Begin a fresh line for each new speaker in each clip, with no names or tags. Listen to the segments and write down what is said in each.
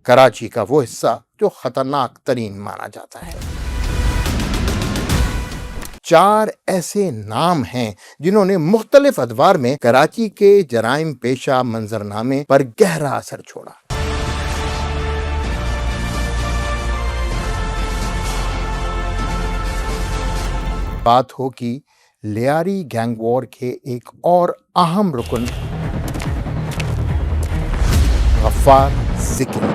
کراچی کا وہ حصہ جو خطرناک ترین مانا جاتا ہے۔ 4 ایسے نام ہیں جنہوں نے مختلف ادوار میں کراچی کے جرائم پیشہ منظرنامے پر گہرا اثر چھوڑا۔ بات ہو کہ لیاری گینگ وار کے ایک اور اہم رکن غفار ذکری۔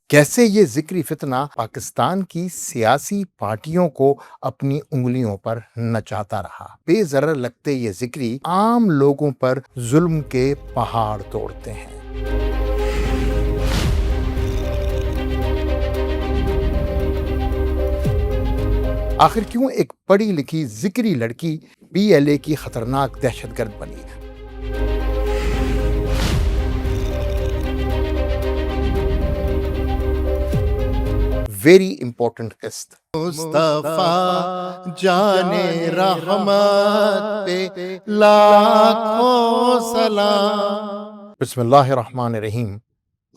کیسے یہ ذکری فتنہ پاکستان کی سیاسی پارٹیوں کو اپنی انگلیوں پر نچاتا رہا۔ بے ضرر لگتے یہ ذکری عام لوگوں پر ظلم کے پہاڑ توڑتے ہیں۔ آخر کیوں ایک پڑھی لکھی ذکری لڑکی PLA کی خطرناک دہشت گرد بنی؟ ویری امپورٹنٹ قسط۔ مصطفیٰ جانے رحمت پہ لاکھوں سلام۔ بسم اللہ الرحمن الرحیم۔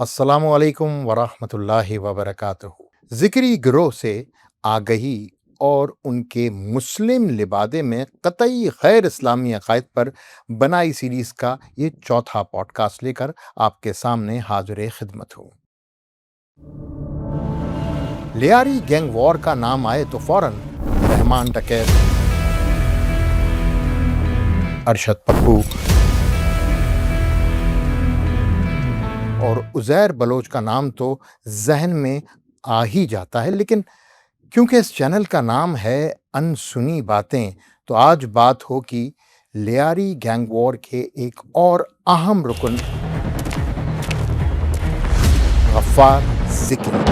السلام علیکم ورحمۃ اللہ وبرکاتہ۔ ذکری گروہ سے آگہی اور ان کے مسلم لبادے میں قطعی غیر اسلامی عقائد پر بنائی سیریز کا یہ چوتھا پوڈ کاسٹ لے کر آپ کے سامنے حاضر خدمت ہوں۔ لیاری گینگ وار کا نام آئے تو فوراً رحمان ڈکیت، ارشد پپو اور عزیر بلوچ کا نام تو ذہن میں آ ہی جاتا ہے، لیکن کیونکہ اس چینل کا نام ہے انسنی باتیں، تو آج بات ہو کہ لیاری گینگ وار کے ایک اور اہم رکن غفار ذکری۔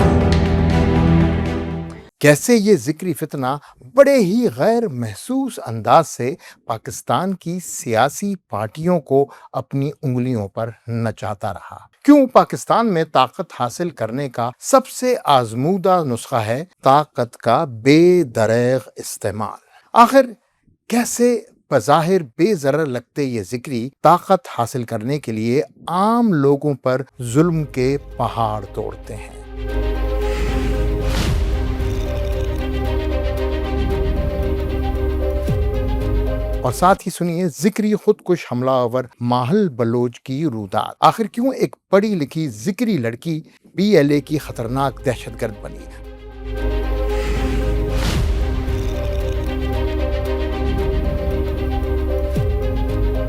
کیسے یہ ذکری فتنہ بڑے ہی غیر محسوس انداز سے پاکستان کی سیاسی پارٹیوں کو اپنی انگلیوں پر نچاتا رہا؟ کیوں پاکستان میں طاقت حاصل کرنے کا سب سے آزمودہ نسخہ ہے طاقت کا بے دریغ استعمال؟ آخر کیسے بظاہر بے ضرر لگتے یہ ذکری طاقت حاصل کرنے کے لیے عام لوگوں پر ظلم کے پہاڑ توڑتے ہیں؟ اور ساتھ ہی سنیے ذکری خودکش حملہ آور ماہل بلوچ کی روداد۔ آخر کیوں ایک پڑھی لکھی ذکری لڑکی PLA کی خطرناک دہشت گرد بنی؟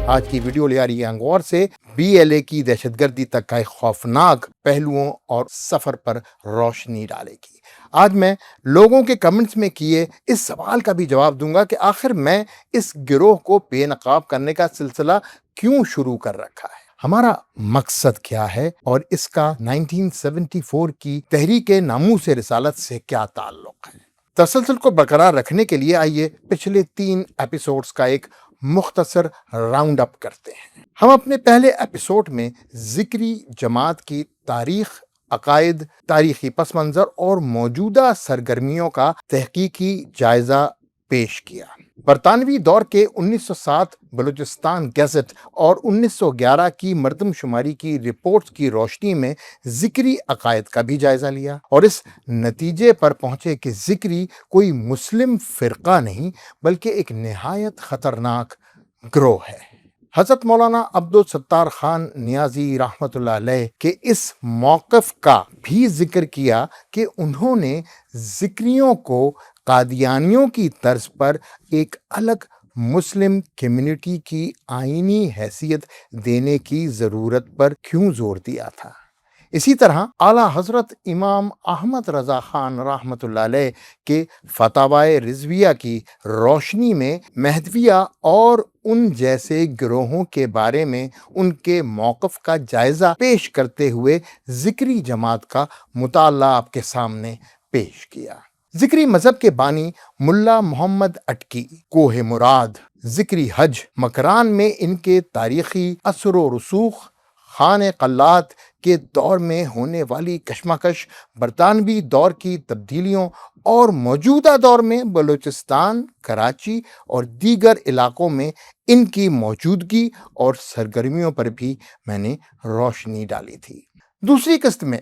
آج کی ویڈیو لیاری گینگ وار سے PLA کی دہشت گردی تک کا ایک خوفناک پہلوؤں اور سفر پر روشنی ڈالے گی۔ آج میں لوگوں کے کمنٹس میں کیے اس سوال کا بھی جواب دوں گا کہ آخر میں اس گروہ کو بے نقاب کرنے کا سلسلہ کیوں شروع کر رکھا ہے، ہمارا مقصد کیا ہے اور اس کا 1974 کی تحریک ناموس رسالت سے کیا تعلق ہے۔ تسلسل کو برقرار رکھنے کے لیے آئیے پچھلے 3 ایپیسوڈز کا ایک مختصر راؤنڈ اپ کرتے ہیں۔ ہم اپنے پہلے ایپیسوڈ میں ذکری جماعت کی تاریخ، عقائد، تاریخی پس منظر اور موجودہ سرگرمیوں کا تحقیقی جائزہ پیش کیا۔ برطانوی دور کے 1907 بلوچستان گیزٹ اور 1911 کی مردم شماری کی رپورٹس کی روشنی میں ذکری عقائد کا بھی جائزہ لیا اور اس نتیجے پر پہنچے کہ ذکری کوئی مسلم فرقہ نہیں بلکہ ایک نہایت خطرناک گروہ ہے۔ حضرت مولانا عبدالستار خان نیازی رحمۃ اللہ علیہ کے اس موقف کا بھی ذکر کیا کہ انہوں نے ذکریوں کو قادیانیوں کی طرز پر ایک الگ مسلم کمیونٹی کی آئینی حیثیت دینے کی ضرورت پر کیوں زور دیا تھا۔ اسی طرح اعلیٰ حضرت امام احمد رضا خان رحمۃ اللہ علیہ کے فتاوی رضویہ کی روشنی میں مہدویہ اور ان جیسے گروہوں کے بارے میں ان کے موقف کا جائزہ پیش کرتے ہوئے ذکری جماعت کا مطالعہ آپ کے سامنے پیش کیا۔ ذکری مذہب کے بانی ملا محمد اٹکی، کوہ مراد، ذکری حج، مکران میں ان کے تاریخی اثر و رسوخ، خان قلات کے دور میں ہونے والی کشمکش، برطانوی دور کی تبدیلیوں اور موجودہ دور میں بلوچستان، کراچی اور دیگر علاقوں میں ان کی موجودگی اور سرگرمیوں پر بھی میں نے روشنی ڈالی تھی۔ دوسری قسط میں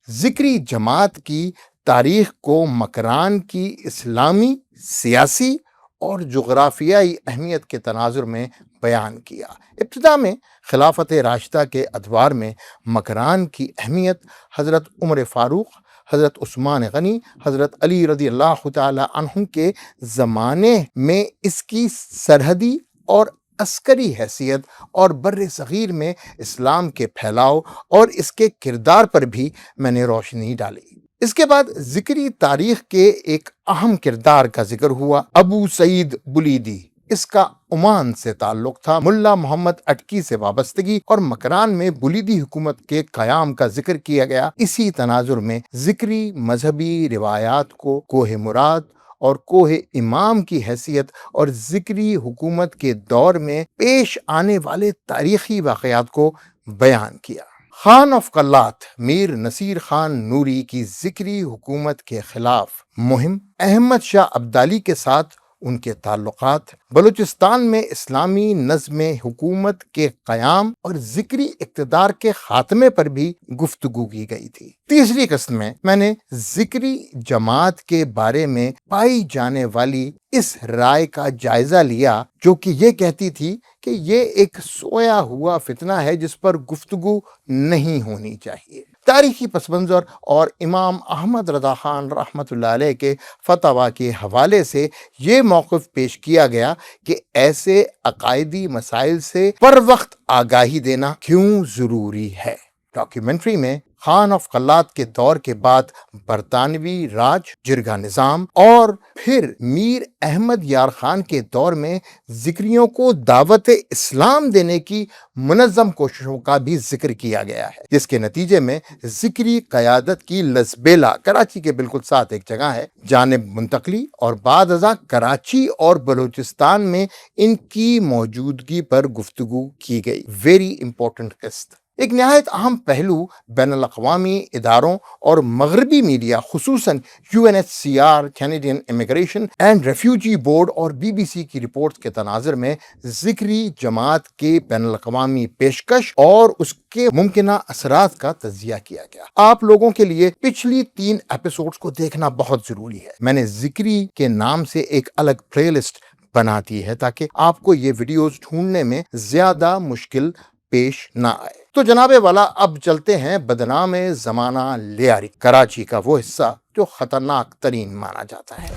ذکری جماعت کی تاریخ کو مکران کی اسلامی، سیاسی اور جغرافیائی اہمیت کے تناظر میں بیان کیا۔ ابتدا میں خلافت راشدہ کے ادوار میں مکران کی اہمیت حضرت عمر فاروق، حضرت عثمان غنی، حضرت علی رضی اللہ تعالی عنہ کے زمانے میں اس کی سرحدی اور عسکری حیثیت اور بر صغیر میں اسلام کے پھیلاؤ اور اس کے کردار پر بھی میں نے روشنی ڈالی۔ اس کے بعد ذکری تاریخ کے ایک اہم کردار کا ذکر ہوا، ابو سعید بلیدی۔ اس کا عمان سے تعلق تھا، ملا محمد اٹکی سے وابستگی اور مکران میں بلیدی حکومت کے قیام کا ذکر کیا گیا۔ اسی تناظر میں ذکری مذہبی روایات کو کوہ مراد اور کوہ امام کی حیثیت اور ذکری حکومت کے دور میں پیش آنے والے تاریخی واقعات کو بیان کیا۔ خان آف قلات میر نصیر خان نوری کی ذکری حکومت کے خلاف مہم، احمد شاہ ابدالی کے ساتھ ان کے تعلقات، بلوچستان میں اسلامی نظم حکومت کے قیام اور ذکری اقتدار کے خاتمے پر بھی گفتگو کی گئی تھی۔ تیسری قسط میں نے ذکری جماعت کے بارے میں پائی جانے والی اس رائے کا جائزہ لیا جو کہ یہ کہتی تھی کہ یہ ایک سویا ہوا فتنہ ہے جس پر گفتگو نہیں ہونی چاہیے۔ تاریخی پس منظر اور امام احمد رضا خان رحمۃ اللہ علیہ کے فتویٰ کے حوالے سے یہ موقف پیش کیا گیا کہ ایسے عقائدی مسائل سے پر وقت آگاہی دینا کیوں ضروری ہے۔ ڈاکیومنٹری میں خان آف قلات کے دور کے بعد برطانوی راج، جرگہ نظام اور پھر میر احمد یار خان کے دور میں ذکریوں کو دعوت اسلام دینے کی منظم کوششوں کا بھی ذکر کیا گیا ہے، جس کے نتیجے میں ذکری قیادت کی لزبیلا کراچی کے بالکل ساتھ ایک جگہ ہے جانب منتقلی اور بعد ازاں کراچی اور بلوچستان میں ان کی موجودگی پر گفتگو کی گئی۔ ویری امپورٹنٹ قسط۔ ایک نہایت اہم پہلو بین الاقوامی اداروں اور مغربی میڈیا خصوصاً UNHCR، Canadian immigration and refugee board اور BBC کی رپورٹس کے تناظر میں ذکری جماعت کے بین الاقوامی پیشکش اور اس کے ممکنہ اثرات کا تجزیہ کیا گیا۔ آپ لوگوں کے لیے پچھلی 3 ایپیسوڈز کو دیکھنا بہت ضروری ہے۔ میں نے ذکری کے نام سے ایک الگ پلے لسٹ بنا دی ہے تاکہ آپ کو یہ ویڈیوز ڈھونڈنے میں زیادہ مشکل پیش نہ آئے۔ تو جناب والا اب چلتے ہیں بدنام زمانہ لیاری، کراچی کا وہ حصہ جو خطرناک ترین مانا جاتا ہے۔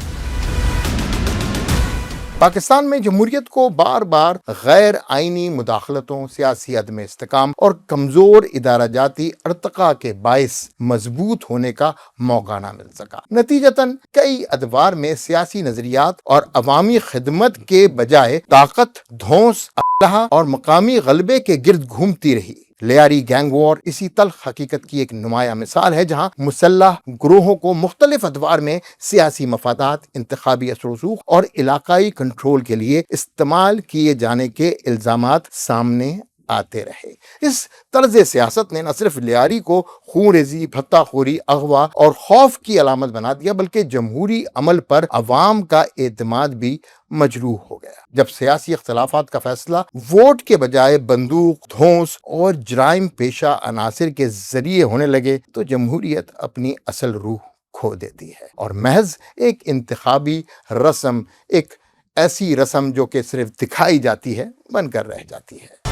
پاکستان میں جمہوریت کو بار بار غیر آئینی مداخلتوں، سیاسی عدم استحکام اور کمزور ادارہ جاتی ارتقاء کے باعث مضبوط ہونے کا موقع نہ مل سکا۔ نتیجتاً کئی ادوار میں سیاسی نظریات اور عوامی خدمت کے بجائے طاقت، دھونس، اسلحہ اور مقامی غلبے کے گرد گھومتی رہی۔ لیاری گینگ وار اسی تلخ حقیقت کی ایک نمایاں مثال ہے، جہاں مسلح گروہوں کو مختلف ادوار میں سیاسی مفادات، انتخابی اثر و رسوخ اور علاقائی کنٹرول کے لیے استعمال کیے جانے کے الزامات سامنے آتے رہے۔ اس طرز سیاست نے نہ صرف لیاری کو خون ریزی، بھتہ خوری، اغوا اور خوف کی علامت بنا دیا بلکہ جمہوری عمل پر عوام کا اعتماد بھی مجروح ہو گیا۔ جب سیاسی اختلافات کا فیصلہ ووٹ کے بجائے بندوق، دھونس اور جرائم پیشہ عناصر کے ذریعے ہونے لگے تو جمہوریت اپنی اصل روح کھو دیتی ہے اور محض ایک انتخابی رسم، ایک ایسی رسم جو کہ صرف دکھائی جاتی ہے، بن کر رہ جاتی ہے۔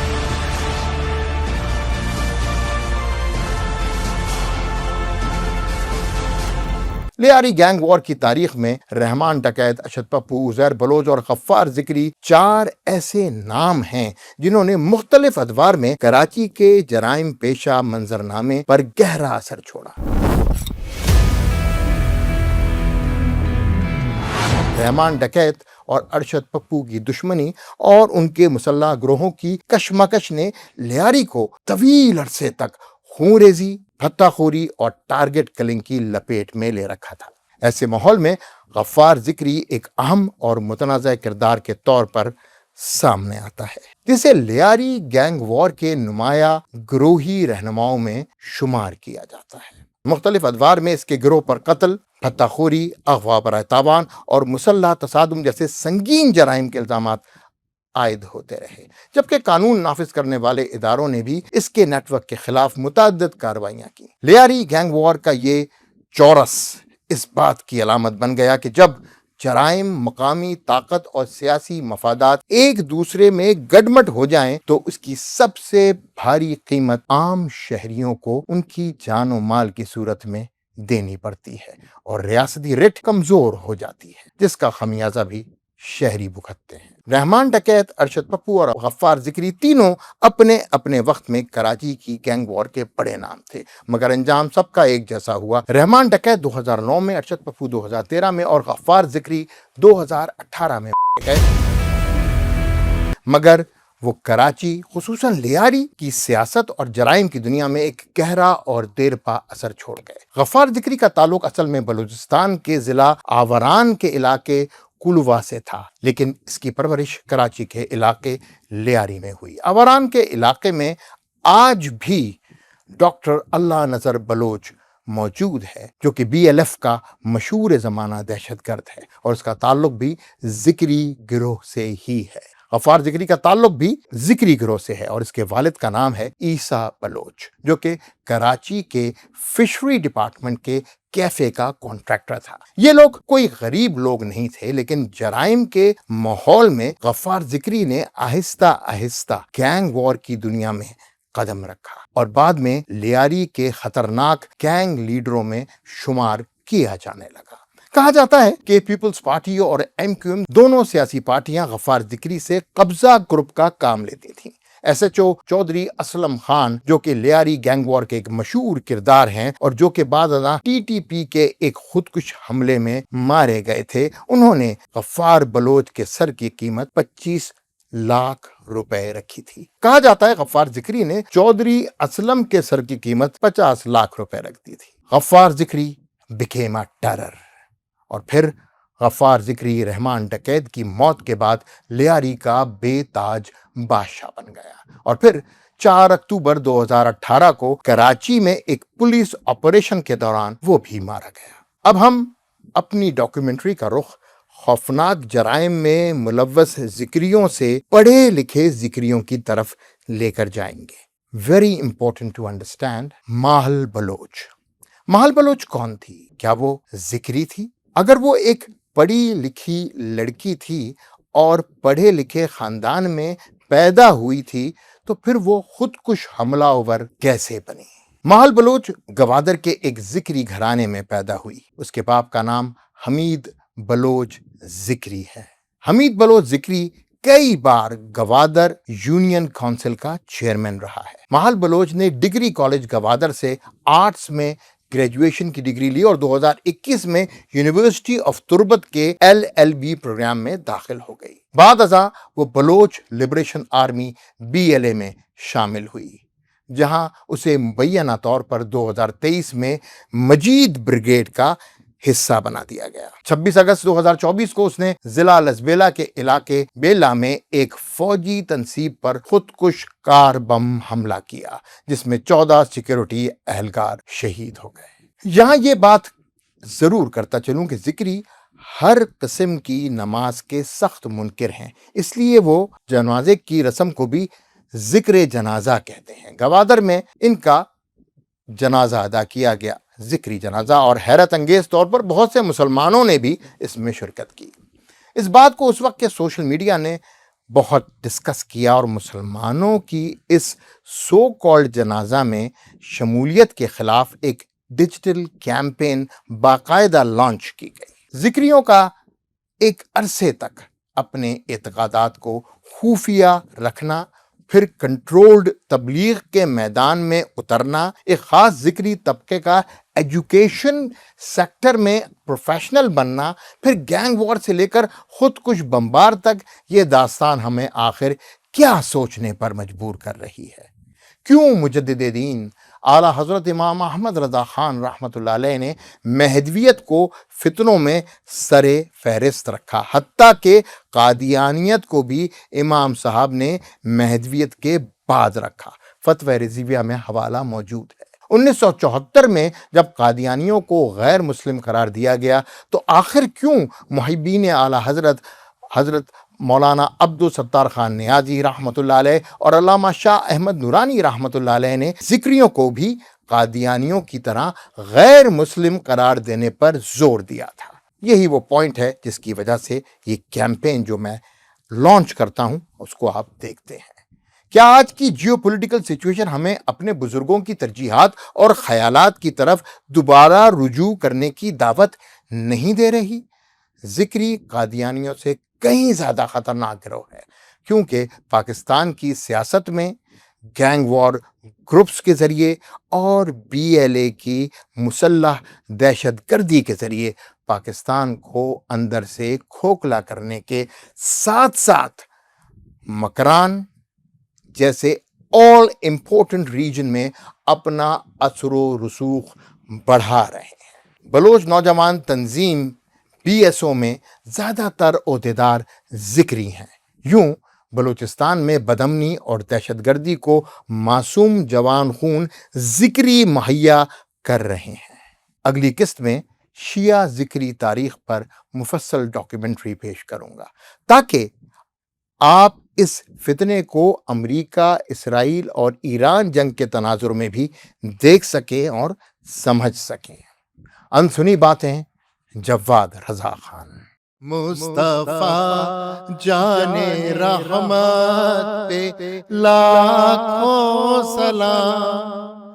لیاری گینگ وار کی تاریخ میں رحمان ڈکیت، اشد پپو، عزیر بلوچ اور غفار ذکری 4 ایسے نام ہیں جنہوں نے مختلف ادوار میں کراچی کے جرائم پیشہ منظرنامے پر گہرا اثر چھوڑا۔ رحمان ڈکیت اور ارشد پپو کی دشمنی اور ان کے مسلح گروہوں کی کشمکش نے لیاری کو طویل عرصے تک خون ریزی، بھتہ خوری اور ٹارگٹ کلنگ کی لپیٹ میں لے رکھا تھا۔ ایسے ماحول میں غفار ذکری ایک اہم اور متنازع کردار کے طور پر سامنے آتا ہے، جسے لیاری گینگ وار کے نمایاں گروہی رہنماؤں میں شمار کیا جاتا ہے۔ مختلف ادوار میں اس کے گروہ پر قتل، بھتہ خوری، اغوا برائے تاوان اور مسلح تصادم جیسے سنگین جرائم کے الزامات عائد ہوتے رہے، جبکہ قانون نافذ کرنے والے اداروں نے بھی اس کے نیٹ ورک کے خلاف متعدد کارروائیاں کی۔ لیاری گینگ وار کا یہ چورس اس بات کی علامت بن گیا کہ جب جرائم، مقامی طاقت اور سیاسی مفادات ایک دوسرے میں گڈمٹ ہو جائیں تو اس کی سب سے بھاری قیمت عام شہریوں کو ان کی جان و مال کی صورت میں دینی پڑتی ہے اور ریاستی ریٹ کمزور ہو جاتی ہے، جس کا خمیازہ بھی شہری بھگتتے ہیں۔ رحمان ڈکیت، ارشد پپو اور غفار ذکری تینوں اپنے اپنے وقت میں کراچی کی گینگ وار کے بڑے نام تھے، مگر انجام سب کا ایک جیسا ہوا۔ رحمان ڈکیت 2009 میں، ارشد پپو 2013 میں اور غفار ذکری 2018 میں گئے، مگر وہ کراچی، خصوصاً لیاری کی سیاست اور جرائم کی دنیا میں ایک گہرا اور دیر پا اثر چھوڑ گئے۔ غفار ذکری کا تعلق اصل میں بلوچستان کے ضلع آوران کے علاقے کلوا سے تھا، لیکن اس کی پرورش کراچی کے علاقے لیاری میں ہوئی۔ آوران کے علاقے میں آج بھی ڈاکٹر اللہ نذر بلوچ موجود ہے، جو کہ BLF کا مشہور زمانہ دہشت گرد ہے، اور اس کا تعلق بھی ذکری گروہ سے ہی ہے۔ غفار ذکری کا تعلق بھی ذکری گروہ سے ہے، اور اس کے والد کا نام ہے عیسیٰ بلوچ، جو کہ کراچی کے فشری ڈپارٹمنٹ کے کیفے کا کانٹریکٹر تھا۔ یہ لوگ کوئی غریب لوگ نہیں تھے، لیکن جرائم کے ماحول میں غفار ذکری نے آہستہ آہستہ گینگ وار کی دنیا میں قدم رکھا اور بعد میں لیاری کے خطرناک گینگ لیڈروں میں شمار کیا جانے لگا۔ کہا جاتا ہے کہ پیپلز پارٹی اور MQM دونوں سیاسی پارٹیاں غفار ذکری سے قبضہ گروپ کا کام لیتی تھیں۔ SHO چودھری اسلم خان، جو کہ لیاری گینگ وار کے ایک مشہور کردار ہیں اور جو کہ بعد ازاں TTP کے ایک خودکش حملے میں مارے گئے تھے، انہوں نے غفار بلوچ کے سر کی قیمت 25 لاکھ روپے رکھی تھی۔ کہا جاتا ہے غفار ذکری نے چودھری اسلم کے سر کی قیمت 50 لاکھ روپے رکھ دی تھی۔ غفار ذکری became a terror، اور پھر غفار ذکری رحمان ڈکیت کی موت کے بعد لیاری کا بے تاج بادشاہ بن گیا، اور پھر 4 اکتوبر 2018 کو کراچی میں ایک پولیس آپریشن کے دوران وہ بھی مارا گیا۔ اب ہم اپنی ڈاکیومنٹری کا رخ خوفناک جرائم میں ملوث ذکریوں سے پڑھے لکھے ذکریوں کی طرف لے کر جائیں گے۔ Very important to understand Mahal Baloch. Mahal Baloch کون تھی؟ کیا وہ ذکری تھی؟ اگر وہ ایک پڑھی لکھی لڑکی تھی اور پڑھے لکھے خاندان میں پیدا ہوئی تھی تو پھر وہ خودکش حملہ آور کیسے بنی؟ ماہل بلوچ گوادر کے ایک ذکری گھرانے میں پیدا ہوئی۔ اس کے باپ کا نام حمید بلوچ ذکری ہے۔ حمید بلوچ ذکری کئی بار گوادر یونین کونسل کا چیئرمین رہا ہے۔ ماہل بلوچ نے ڈگری کالج گوادر سے آرٹس میں گریجویشن کی ڈگری لی اور 2021 میں یونیورسٹی آف تربت کے LLB پروگرام میں داخل ہو گئی۔ بعد ازاں وہ بلوچ لبریشن آرمی BLA میں شامل ہوئی، جہاں اسے مبینہ طور پر 2023 میں مجید بریگیڈ کا حصہ بنا دیا گیا۔ 26 اگست 2024 کو اس نے ضلع لزبیلا کے علاقے بیلا میں ایک فوجی تنصیب پر خودکش کار بم حملہ کیا، جس میں 14 سیکیورٹی اہلکار شہید ہو گئے۔ یہاں یہ بات ضرور کرتا چلوں کہ ذکری ہر قسم کی نماز کے سخت منکر ہیں، اس لیے وہ جنازے کی رسم کو بھی ذکر جنازہ کہتے ہیں۔ گوادر میں ان کا جنازہ ادا کیا گیا، ذکری جنازہ، اور حیرت انگیز طور پر بہت سے مسلمانوں نے بھی اس میں شرکت کی۔ اس بات کو اس وقت کے سوشل میڈیا نے بہت ڈسکس کیا اور مسلمانوں کی اس سو کالڈ جنازہ میں شمولیت کے خلاف ایک ڈیجیٹل کیمپین باقاعدہ لانچ کی گئی۔ ذکریوں کا ایک عرصے تک اپنے اعتقادات کو خفیہ رکھنا، پھر کنٹرولڈ تبلیغ کے میدان میں اترنا، ایک خاص ذکری طبقے کا ایجوکیشن سیکٹر میں پروفیشنل بننا، پھر گینگ وار سے لے کر خودکش بمبار تک، یہ داستان ہمیں آخر کیا سوچنے پر مجبور کر رہی ہے؟ کیوں مجدد دین اعلیٰ حضرت امام احمد رضا خان رحمۃ اللہ علیہ نے مہدویت کو فتنوں میں سر فہرست رکھا، حتیٰ کہ قادیانیت کو بھی امام صاحب نے مہدویت کے بعد رکھا؟ فتوی رضویہ میں حوالہ موجود ہے۔ 1974 میں جب قادیانیوں کو غیر مسلم قرار دیا گیا تو آخر کیوں محبین اعلیٰ حضرت مولانا عبدالستار خان نیازی رحمۃ اللہ علیہ اور علامہ شاہ احمد نورانی رحمۃ اللہ علیہ نے ذکریوں کو بھی قادیانیوں کی طرح غیر مسلم قرار دینے پر زور دیا تھا۔ یہی وہ پوائنٹ ہے جس کی وجہ سے یہ کیمپین جو میں لانچ کرتا ہوں اس کو آپ دیکھتے ہیں۔ کیا آج کی جیو پولیٹیکل سچویشن ہمیں اپنے بزرگوں کی ترجیحات اور خیالات کی طرف دوبارہ رجوع کرنے کی دعوت نہیں دے رہی؟ ذکری قادیانیوں سے کہیں زیادہ خطرناک گروہ ہے، کیونکہ پاکستان کی سیاست میں گینگ وار گروپس کے ذریعے اور BLA کی مسلح دہشت گردی کے ذریعے پاکستان کو اندر سے کھوکھلا کرنے کے ساتھ ساتھ مکران جیسے آل امپورٹنٹ ریجن میں اپنا اثر و رسوخ بڑھا رہے ہیں۔ بلوچ نوجوان تنظیم BSO میں زیادہ تر عہدیدار ذکری ہیں۔ یوں بلوچستان میں بدامنی اور دہشت گردی کو معصوم جوان خون ذکری مہیا کر رہے ہیں۔ اگلی قسط میں شیعہ ذکری تاریخ پر مفصل ڈاکیومنٹری پیش کروں گا تاکہ آپ اس فتنے کو امریکہ، اسرائیل اور ایران جنگ کے تناظر میں بھی دیکھ سکیں اور سمجھ سکیں۔ انسنی باتیں، جواد رضا خان۔ مصطفیٰ جان رحمت پہ لاکھوں سلام،